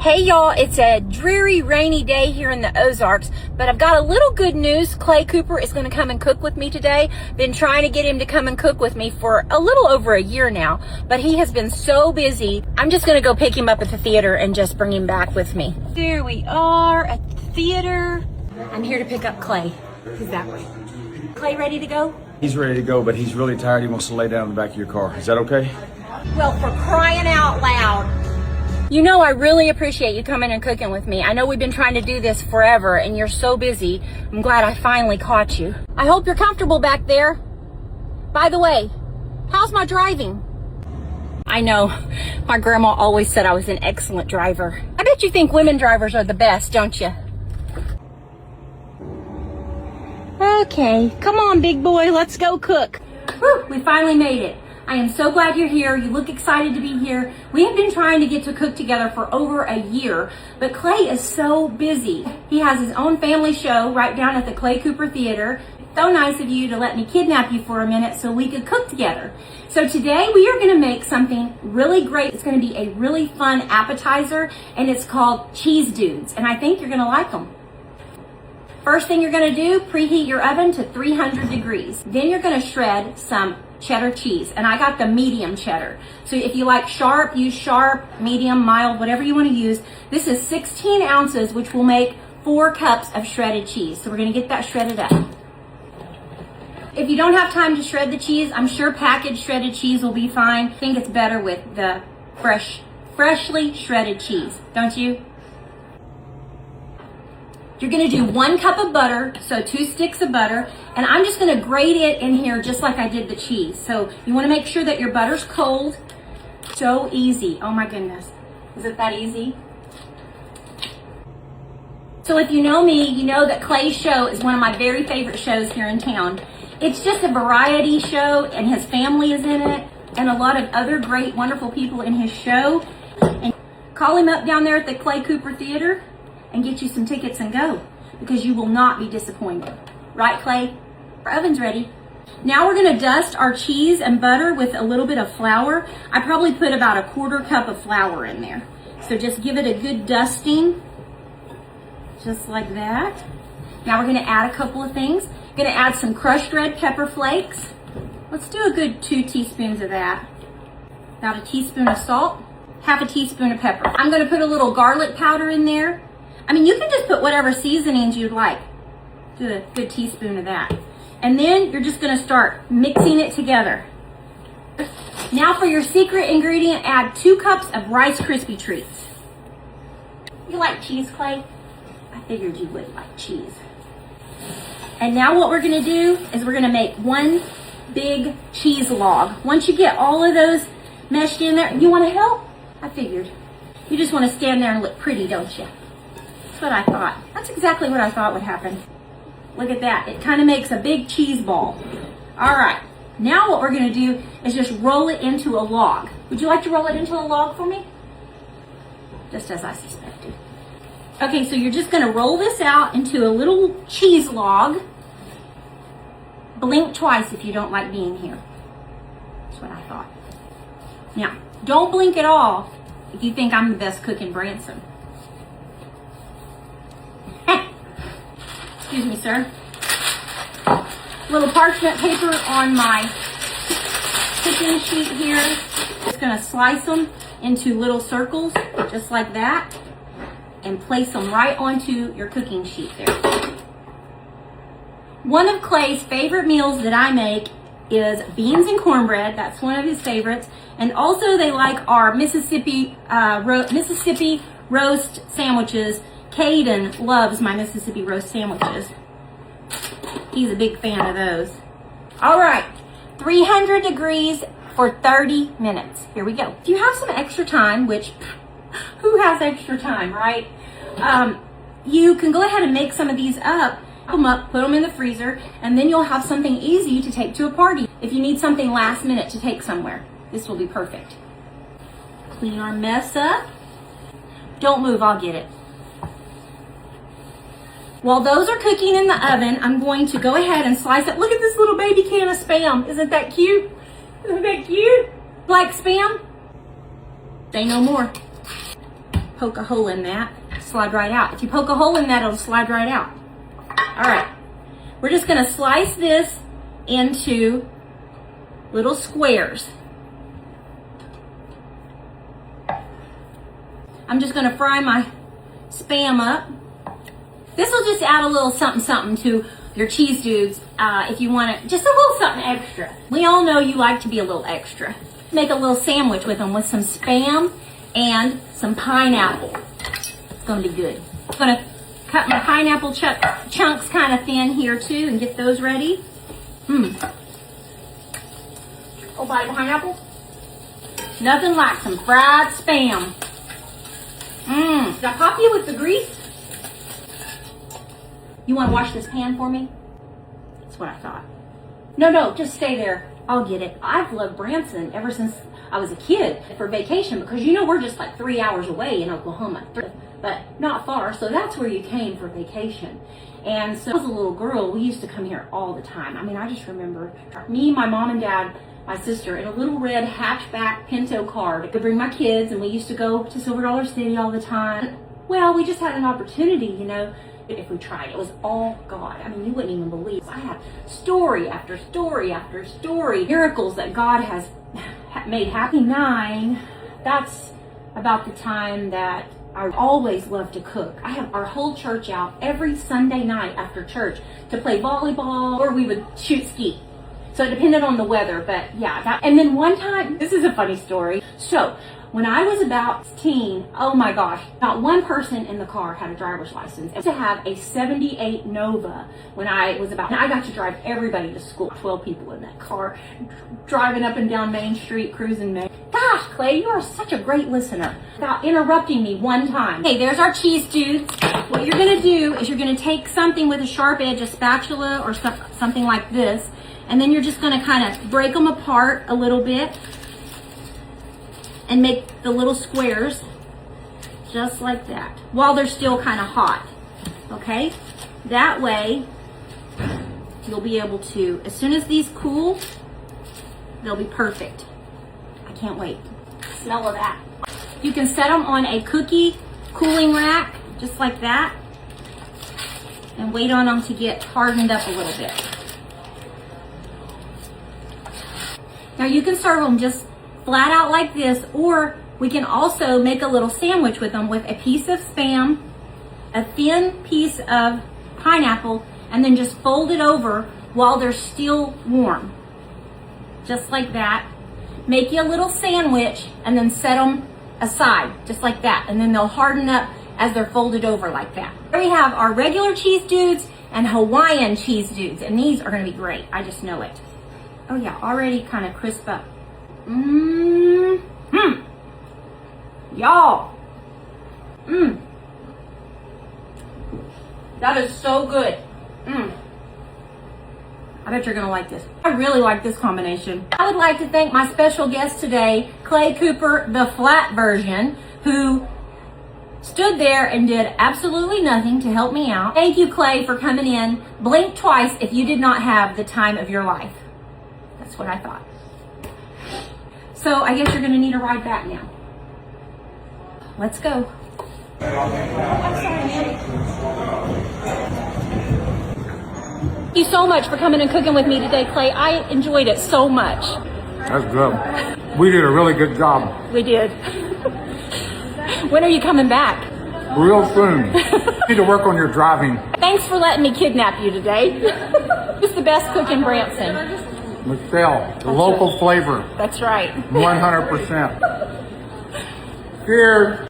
Hey y'all, it's a dreary, rainy day here in the Ozarks, but I've got a little good news. Clay Cooper is going to come and cook with me today. Been trying to get him to come and cook with me for a little over a year now, but he has been so busy. I'm just going to go pick him up at the theater and just bring him back with me. Here we are at the theater. I'm here to pick up Clay. He's that way. Clay ready to go? He's ready to go, but he's really tired. He wants to lay down in the back of your car. Is that okay? Well, for crying out loud. You know, I really appreciate you coming and cooking with me. I know we've been trying to do this forever and you're so busy. I'm glad I finally caught you. I hope you're comfortable back there. By the way, how's my driving? I know, my grandma always said I was an excellent driver. I bet you think women drivers are the best, don't you? Okay, come on, big boy, let's go cook. Whew, we finally made it. I am so glad you're here. You look excited to be here. We have been trying to get to cook together for over a year, but Clay is so busy. He has his own family show right down at the Clay Cooper Theater. So nice of you to let me kidnap you for a minute so we could cook together. So today we are going to make something really great. It's going to be a really fun appetizer, and it's called Cheese Dudes, and I think you're going to like them. First thing you're going to do, preheat your oven to 300 degrees. Then you're going to shred some cheddar cheese, and I got the medium cheddar. So if you like sharp, use sharp, medium, mild, whatever you want to use. This is 16 ounces, which will make 4 cups of shredded cheese. So we're going to get that shredded up. If you don't have time to shred the cheese, I'm sure packaged shredded cheese will be fine. I think it's better with the freshly shredded cheese, don't you? You're going to do 1 cup of butter, so 2 sticks of butter, and I'm just going to grate it in here just like I did the cheese. So you want to make sure that your butter's cold. So easy. Oh my goodness. Is it that easy? So if you know me, you know that Clay's show is one of my very favorite shows here in town. It's just a variety show, and his family is in it, and a lot of other great, wonderful people in his show. And call him up down there at the Clay Cooper Theater and get you some tickets and go, because you will not be disappointed. Right, Clay? Our oven's ready. Now we're gonna dust our cheese and butter with a little bit of flour. I probably put about a 1/4 cup of flour in there. So just give it a good dusting, just like that. Now we're gonna add a couple of things. Gonna add some crushed red pepper flakes. Let's do a good 2 teaspoons of that. About a teaspoon of salt, 1/2 teaspoon of pepper. I'm gonna put a little garlic powder in there. I mean, you can just put whatever seasonings you'd like. Do a good teaspoon of that. And then you're just gonna start mixing it together. Now for your secret ingredient, add 2 cups of Rice Crispy treats. You like cheese, Clay? I figured you would like cheese. And now what we're gonna do is we're gonna make 1 big cheese log. Once you get all of those meshed in there, you wanna help? I figured. You just wanna stand there and look pretty, don't you? That's what I thought. That's exactly what I thought would happen. Look at that. It kind of makes a big cheese ball. All right. Now what we're going to do is just roll it into a log. Would you like to roll it into a log for me? Just as I suspected. Okay, so you're just going to roll this out into a little cheese log. Blink twice if you don't like being here. That's what I thought. Now, don't blink at all if you think I'm the best cook in Branson. Excuse me, sir. Little parchment paper on my cooking sheet here. Just gonna slice them into little circles, just like that, and place them right onto your cooking sheet there. One of Clay's favorite meals that I make is beans and cornbread. That's one of his favorites. And also they like our Mississippi roast sandwiches. Caden loves my Mississippi roast sandwiches. He's a big fan of those. All right, 300 degrees for 30 minutes. Here we go. If you have some extra time, which who has extra time, right? You can go ahead and make some of these up, put them in the freezer, and then you'll have something easy to take to a party. If you need something last minute to take somewhere, this will be perfect. Clean our mess up. Don't move, I'll get it. While those are cooking in the oven, I'm going to go ahead and slice it. Look at this little baby can of Spam. Isn't that cute? Isn't that cute? Like Spam? Say no more. poke a hole in that, slide right out. If you poke a hole in that, it'll slide right out. All right, we're just gonna slice this into little squares. I'm just gonna fry my Spam up. This will just add a little something to your cheese dudes if you want it, just a little something extra. We all know you like to be a little extra. Make a little sandwich with them with some Spam and some pineapple. It's gonna be good. I'm gonna cut my pineapple chunks kind of thin here too and get those ready. Oh, bite of pineapple. Nothing like some fried Spam. Did I pop you with the grease? You want to wash this pan for me? That's what I thought. No, just stay there. I'll get it. I've loved Branson ever since I was a kid for vacation because you know we're just like 3 hours away in Oklahoma, but not far. So that's where you came for vacation. And so as a little girl, we used to come here all the time. I mean, I just remember me, my mom and dad, my sister, in a little red hatchback Pinto car to bring my kids, and we used to go to Silver Dollar City all the time. Well, we just had an opportunity, you know, if we tried. It was all God. I mean, you wouldn't even believe. I have story after story after story, miracles that God has made happen. 9, that's about the time that I always loved to cook. I have our whole church out every Sunday night after church to play volleyball, or we would shoot ski. So it depended on the weather, but yeah. And then one time, this is a funny story. So when I was about 16, oh my gosh, not one person in the car had a driver's license. I used to have a 78 Nova when I was about, and I got to drive everybody to school. 12 people in that car, driving up and down Main Street, cruising Main. Gosh, Clay, you are such a great listener. Without interrupting me one time. Okay, there's our cheese dudes. What you're gonna do is you're gonna take something with a sharp edge, a spatula or something like this, and then you're just going to kind of break them apart a little bit and make the little squares just like that while they're still kind of hot. Okay? That way you'll be able to, as soon as these cool, they'll be perfect. I can't wait. Smell of that. You can set them on a cookie cooling rack just like that and wait on them to get hardened up a little bit. Now you can serve them just flat out like this, or we can also make a little sandwich with them with a piece of Spam, a thin piece of pineapple, and then just fold it over while they're still warm. Just like that. Make you a little sandwich and then set them aside, just like that. And then they'll harden up as they're folded over like that. Here we have our regular cheese dudes and Hawaiian cheese dudes, and these are gonna be great. I just know it. Oh yeah, already kind of crisp up. Y'all. That is so good. I bet you're gonna like this. I really like this combination. I would like to thank my special guest today, Clay Cooper, the flat version, who stood there and did absolutely nothing to help me out. Thank you, Clay, for coming in. Blink twice if you did not have the time of your life. That's what I thought. So I guess you're gonna need a ride back now. Let's go. Thank you so much for coming and cooking with me today, Clay. I enjoyed it so much. That's good. We did a really good job. We did. When are you coming back? Real soon. Need to work on your driving. Thanks for letting me kidnap you today. Who's the best cook in Branson? Michelle, the local flavor. That's right. 100%. Cheers.